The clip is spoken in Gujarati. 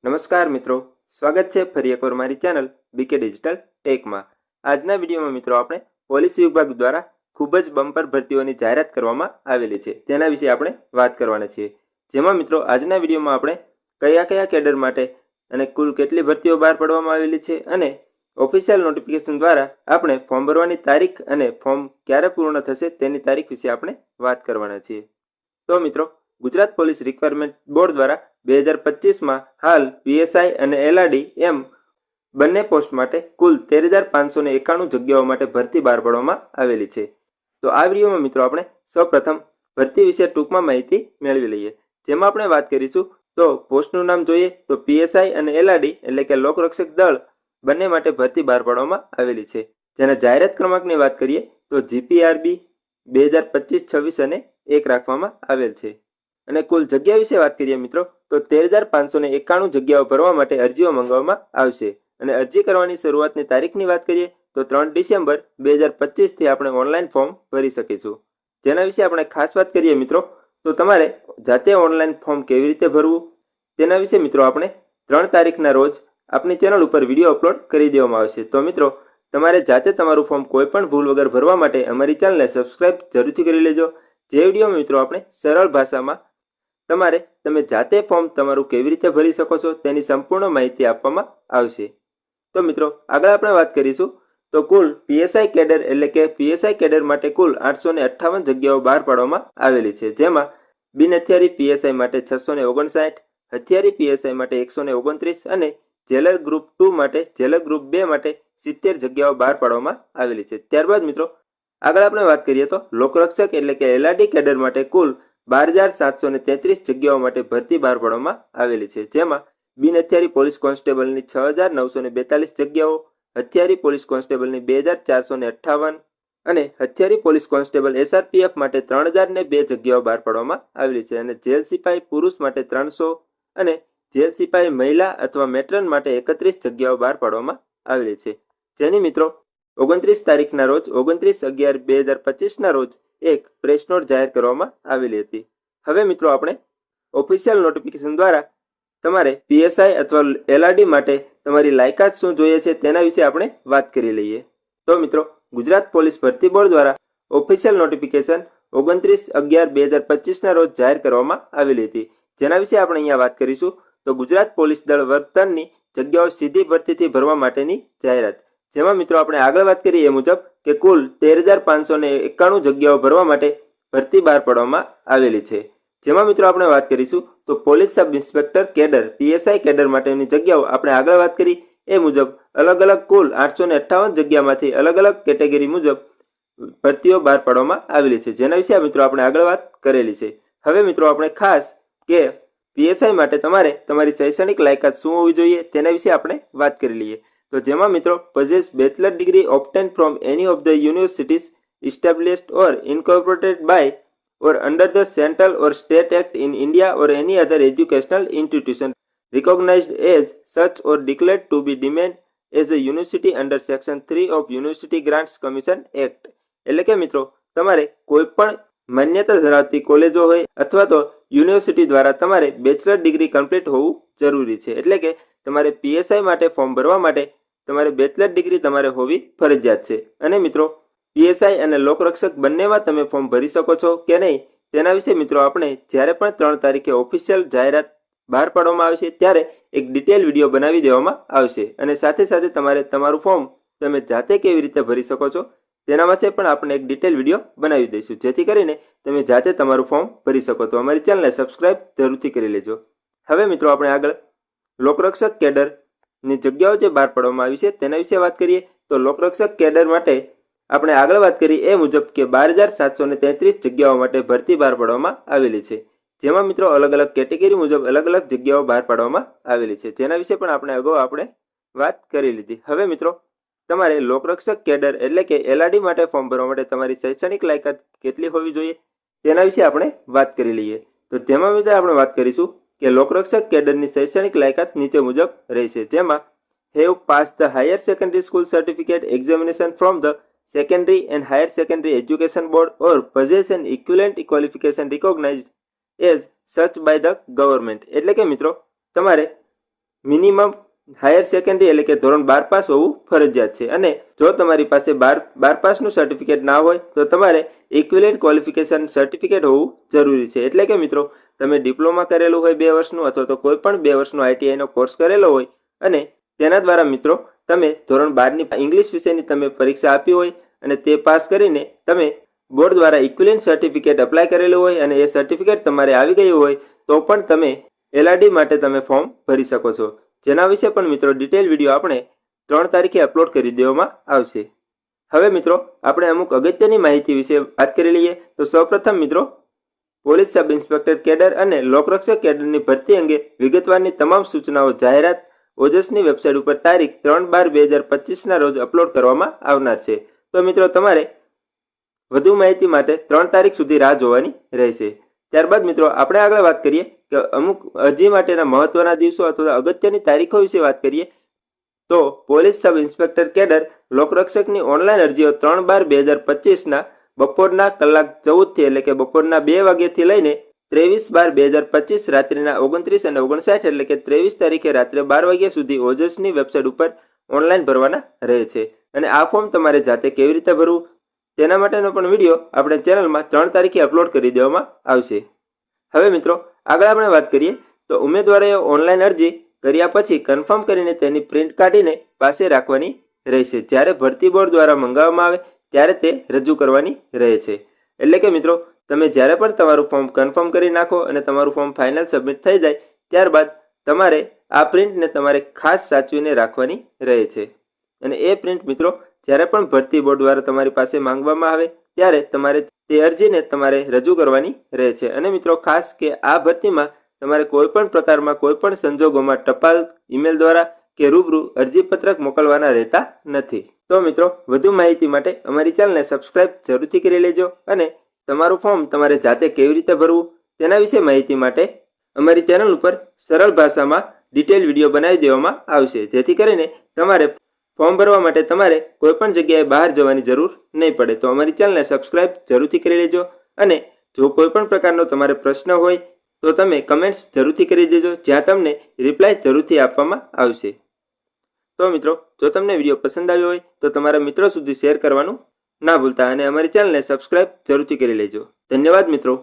નમસ્કાર મિત્રો, સ્વાગત છે ફરી એકવાર મારી ચેનલ બીકે ડિજિટલ ટેકમાં। આજના વિડીયોમાં મિત્રો આપણે પોલીસ વિભાગ દ્વારા ખૂબ જ બમ્પર ભરતીઓની જાહેરાત કરવામાં આવેલી છે તેના વિશે આપણે વાત કરવાના છીએ। જેમાં મિત્રો આજના વિડીયોમાં આપણે કયા કયા કેડર માટે અને કુલ કેટલી ભરતીઓ બહાર પાડવામાં આવેલી છે અને ઓફિશિયલ નોટિફિકેશન દ્વારા આપણે ફોર્મ ભરવાની તારીખ અને ફોર્મ ક્યારે પૂર્ણ થશે તેની તારીખ વિશે આપણે વાત કરવાના છીએ। તો મિત્રો, ગુજરાત પોલીસ રિક્વાયરમેન્ટ બોર્ડ દ્વારા 2025માં હાલ પીએસઆઈ અને એલઆરડી એમ બંને પોસ્ટ માટે કુલ 13,591 જગ્યાઓ માટે ભરતી બહાર પાડવામાં આવેલી છે। તો આ વિડીયોમાં મિત્રો આપણે સૌપ્રથમ ભરતી વિશે ટૂંકમાં માહિતી મેળવી લઈએ। જેમાં આપણે વાત કરીશું તો પોસ્ટનું નામ જોઈએ તો પીએસઆઈ અને એલઆરડી એટલે કે લોકરક્ષક દળ બંને માટે ભરતી બહાર પાડવામાં આવેલી છે। જેના જાહેરાત ક્રમાંકની વાત કરીએ તો જીપીઆરબી 2025-26 અને 1 રાખવામાં આવેલ છે। અને કુલ જગ્યા વિશે વાત કરીએ મિત્રો તો 13,591 જગ્યાઓ ભરવા માટે અરજીઓ મંગાવવામાં આવશે અને અરજી કરવાની શરૂઆતની તારીખની વાત કરીએ તો 3 ડિસેમ્બર 2025 થી આપણે ઓનલાઈન ફોર્મ ભરી શકીશું। જેના વિશે આપણે ખાસ વાત કરીએ મિત્રો તો તમારે જાતે ઓનલાઈન ફોર્મ કેવી રીતે ભરવું તેના વિશે મિત્રો આપણે 3 તારીખના રોજ આપણી ચેનલ ઉપર વિડીયો અપલોડ કરી દેવામાં આવશે। તો મિત્રો, તમારે જાતે તમારું ફોર્મ કોઈ પણ ભૂલ વગર ભરવા માટે અમારી ચેનલને સબસ્ક્રાઇબ જરૂરથી કરી લેજો। જે વિડીયો મિત્રો આપણે સરળ ભાષામાં તમે જાતે ફોર્મ તમારું કેવી રીતે ભરી શકો છો તેની સંપૂર્ણ માહિતી આપવામાં આવશે। તો મિત્રો, આગળ આપણે વાત કરીશું તો કુલ પીએસઆઈ કેડર એટલે કે પીએસઆઈ કેડર માટે કુલ 858 જગ્યાઓ બહાર પાડવામાં આવેલી છે। જેમાં બિન હથિયારી પીએસઆઈ માટે 659, હથિયારી પીએસઆઈ માટે 129 અને જેલર ગ્રુપ 2 માટે જેલર ગ્રુપ 2 માટે 70 જગ્યાઓ બહાર પાડવામાં આવેલી છે। ત્યારબાદ મિત્રો આગળ આપણે વાત કરીએ તો લોકરક્ષક એટલે કે એલઆરડી કેડર માટે કુલ 12,733 જગ્યાઓ માટે ભરતી બહાર પાડવામાં આવેલી છે। જેમાં બિન હથિયારી પોલીસ કોન્સ્ટેબલની 6,942 જગ્યાઓ, હથિયારી પોલીસ કોન્સ્ટેબલની 2,458 અને હથિયારી પોલીસ કોન્સ્ટેબલ એસઆરપીએફ માટે 3,002 જગ્યાઓ બહાર પાડવામાં આવેલી છે। અને જેલ સિપાહી પુરુષ માટે 300 અને જેલ સિપાહી મહિલા અથવા મેટ્રન માટે 31 જગ્યાઓ બહાર પાડવામાં આવેલી છે। જેની મિત્રો 29 તારીખના રોજ 29/11/2025ના રોજ એક પ્રેસ નોટ જાહેર કરવામાં આવેલી હતી। હવે મિત્રો આપણે ઓફિશિયલ નોટિફિકેશન દ્વારા તમારે પીએસઆઈ અથવા એલઆરડી માટે તમારી લાયકાત શું જોઈએ છે તેના વિશે આપણે વાત કરી લઈએ। તો મિત્રો, ગુજરાત પોલીસ ભરતી બોર્ડ દ્વારા ઓફિશિયલ નોટિફિકેશન 29/11/2025ના રોજ જાહેર કરવામાં આવેલી હતી। જેના વિશે આપણે અહીંયા વાત કરીશું તો ગુજરાત પોલીસ દળ વર્તનની જગ્યાઓ સીધી ભરતીથી ભરવા માટેની જાહેરાત। જેમાં મિત્રો આપણે આગળ વાત કરીએ એ મુજબ કે કુલ 13,591 જગ્યાઓ ભરવા માટે ભરતી બહાર પાડવામાં આવેલી છે। જેમાં મિત્રો આપણે વાત કરીશું તો police sub inspector cadre PSI cadre માટેની જગ્યાઓ આપણે આગળ વાત કરી એ મુજબ અલગ અલગ કુલ 858 જગ્યામાંથી અલગ અલગ કેટેગરી મુજબ ભરતીઓ બહાર પાડવામાં આવેલી છે। જેના વિશે મિત્રો આપણે આગળ વાત કરેલી છે। હવે મિત્રો આપણે ખાસ કે પીએસઆઈ માટે તમારે તમારી શૈક્ષણિક લાયકાત શું હોવી જોઈએ તેના વિશે આપણે વાત કરી લઈએ। તો જેમાં મિત્રો possess bachelor degree obtained from any of the universities established or incorporated by or under the central or state act in India or any other educational institution recognized as such or declared to be deemed as a university under section 3 of University Grants Commission Act। એટલે કે મિત્રો તમારે કોઈ પણ માન્યતા ધરાવતી કોલેજો હોય અથવા તો યુનિવર્સિટી દ્વારા તમારે બેચલર ડિગ્રી કમ્પ્લીટ હોવું જરૂરી છે। એટલે કે તમારે પીએસઆઈ માટે ફોર્મ ભરવા માટે તમારે બેચલર ડિગ્રી તમારે હોવી ફરજિયાત છે। અને મિત્રો પીએસઆઈ અને લોકરક્ષક બંનેમાં તમે ફોર્મ ભરી શકો છો કે નહીં તેના વિશે મિત્રો આપણે જ્યારે પણ 3 તારીખે ઓફિશિયલ જાહેરાત બહાર પાડવામાં આવશે ત્યારે એક ડિટેલ વિડીયો બનાવી દેવામાં આવશે અને સાથે સાથે તમારે તમારું ફોર્મ તમે જાતે કેવી રીતે ભરી શકો છો તેના વિશે પણ આપણે એક ડિટેલ વિડીયો બનાવી દઈશું જેથી કરીને તમે જાતે તમારું ફોર્મ ભરી શકો। તો અમારી ચેનલને સબસ્ક્રાઇબ જરૂરથી કરી લેજો। હવે મિત્રો આપણે આગળ લોકરક્ષક કેડરની જગ્યાઓ જે બહાર પાડવામાં આવી છે તેના વિશે વાત કરીએ તો લોકરક્ષક કેડર માટે આપણે આગળ વાત કરી એ મુજબ કે 12,733 જગ્યાઓ માટે ભરતી બહાર પાડવામાં આવેલી છે। જેમાં મિત્રો અલગ અલગ કેટેગરી મુજબ અલગ અલગ જગ્યાઓ બહાર પાડવામાં આવેલી છે જેના વિશે પણ આપણે અગાઉ વાત કરી લીધી। હવે મિત્રો તમારે લોકરક્ષક કેડર એટલે કે એલઆરડી માટે ફોર્મ ભરવા માટે તમારી શૈક્ષણિક લાયકાત કેટલી હોવી જોઈએ તેના વિશે આપણે વાત કરી લઈએ। તો તેમાં મિત્રો આપણે વાત કરીશું કે લોકરક્ષક કેડરની શૈક્ષણિક લાયકાત નીચે મુજબ રહેશે। જેમાં have passed the higher secondary school certificate examination from the secondary and higher secondary education board or possess an equivalent qualification recognized as such by the government। એટલે કે મિત્રો તમારે મિનિમમ હાયર સેકન્ડરી એટલે કે ધોરણ 12 પાસ હોવું ફરજિયાત છે અને જો તમારી પાસે 12 પાસનું સર્ટિફિકેટ ના હોય તો તમારે ઇક્વિવેલન્ટ ક્વોલિફિકેશન સર્ટિફિકેટ હોવું જરૂરી છે. એટલે કે મિત્રો તમે ડિપ્લોમા કરેલું હોય 2 વર્ષનું અથવા તો કોઈ પણ 2 વર્ષનો આઈટીઆઈનો કોર્સ કરેલો હોય અને તેના દ્વારા મિત્રો તમે ધોરણ 12ની ઇંગ્લિશ વિષયની તમે પરીક્ષા આપી હોય અને તે પાસ કરીને તમે બોર્ડ દ્વારા ઇક્વિવેલન્ટ સર્ટિફિકેટ એપ્લાય કરેલું હોય અને એ સર્ટિફિકેટ તમારે આવી ગયું હોય તો પણ તમે એલઆરડી માટે તમે ફોર્મ ભરી શકો છો. જેના વિશે પણ મિત્રો ડિટેલ વિડીયો આપણે 3 તારીખે અપલોડ કરી દેવામાં આવશે. હવે મિત્રો આપણે અમુક અગત્યની માહિતી વિશે વાત કરી લઈએ. તો સૌપ્રથમ મિત્રો પોલીસ સબ ઇન્સ્પેક્ટર કેડર અને લોકરક્ષક કેડરની ભરતી અંગે વિગતવારની તમામ સૂચનાઓ જાહેરાત ઓજસની વેબસાઇટ ઉપર તારીખ 3/12/2025ના રોજ અપલોડ કરવામાં આવનાર છે. તો મિત્રો તમારે વધુ માહિતી માટે 3 તારીખ સુધી રાહ જોવાની રહેશે. ત્યારબાદ મિત્રો આપણે આગળ વાત કરીએ કે અમુક અરજી માટેના મહત્વના દિવસો અથવા અગત્યની તારીખો વિશે વાત કરીએ. તો પોલીસ સબ ઇન્સ્પેક્ટર કેડર લોકરક્ષકની ઓનલાઈન અરજીઓ 3/12/2025ના બપોરના કલાક 14 એટલે કે બપોરના 2 વાગ્યાથી લઈને 23/12/2025 રાત્રિના 29 અને 59 એટલે કે 23 તારીખે રાત્રે 12 વાગ્યા સુધી ઓજસની વેબસાઇટ ઉપર ઓનલાઈન ભરવાના રહે છે. અને આ ફોર્મ તમારે જાતે કેવી રીતે ભરવું તેના માટેનો પણ વિડીયો આપણે ચેનલમાં 3 તારીખે અપલોડ કરી દેવામાં આવશે. હવે મિત્રો આગળ આપણે વાત કરીએ તો ઉમેદવારોએ ઓનલાઈન અરજી કર્યા પછી કન્ફર્મ કરીને તેની પ્રિન્ટ કાઢીને પાસે રાખવાની રહેશે. જ્યારે ભરતી બોર્ડ દ્વારા મંગાવવામાં આવે ત્યારે તે રજૂ કરવાની રહે છે. એટલે કે મિત્રો તમે જ્યારે પણ તમારું ફોર્મ કન્ફર્મ કરી નાખો અને તમારું ફોર્મ ફાઇનલ સબમિટ થઈ જાય ત્યારબાદ તમારે આ પ્રિન્ટને તમારે ખાસ સાચવીને રાખવાની રહે છે. અને એ પ્રિન્ટ મિત્રો જ્યારે પણ ભરતી બોર્ડ દ્વારા તમારી પાસે માંગવામાં આવે ત્યારે તમારે તે અરજીને તમારે રજૂ કરવાની રહે છે. અને મિત્રો ખાસ કે આ ભરતીમાં તમારે કોઈ પણ પ્રકારમાં કોઈ પણ સંજોગોમાં ટપાલ, ઈમેલ દ્વારા કે રૂબરૂ અરજીપત્રક મોકલવાના રહેતા નથી. તો મિત્રો વધુ માહિતી માટે અમારી ચેનલને સબસ્ક્રાઇબ જરૂરથી કરી લેજો અને તમારું ફોર્મ તમારે જાતે કેવી રીતે ભરવું તેના વિશે માહિતી માટે અમારી ચેનલ ઉપર સરળ ભાષામાં ડિટેલ વિડીયો બનાવી દેવામાં આવશે. જેથી કરીને તમારે ફોર્મ ભરવા માટે તમારે કોઈ પણ જગ્યાએ બહાર જવાની જરૂર નહીં પડે. તો અમારી ચેનલને સબસ્ક્રાઇબ જરૂરથી કરી લેજો અને જો કોઈ પણ પ્રકારનો તમારે પ્રશ્ન હોય તો તમે કમેન્ટ્સ જરૂરથી કરી દેજો, જ્યાં તમને રિપ્લાય જરૂરથી આપવામાં આવશે. તો મિત્રો જો તમને વિડીયો પસંદ આવ્યો હોય તો તમારા મિત્રો સુધી શેર કરવાનું ના ભૂલતા અને અમારી ચેનલને સબસ્ક્રાઇબ જરૂરથી કરી લેજો. ધન્યવાદ મિત્રો.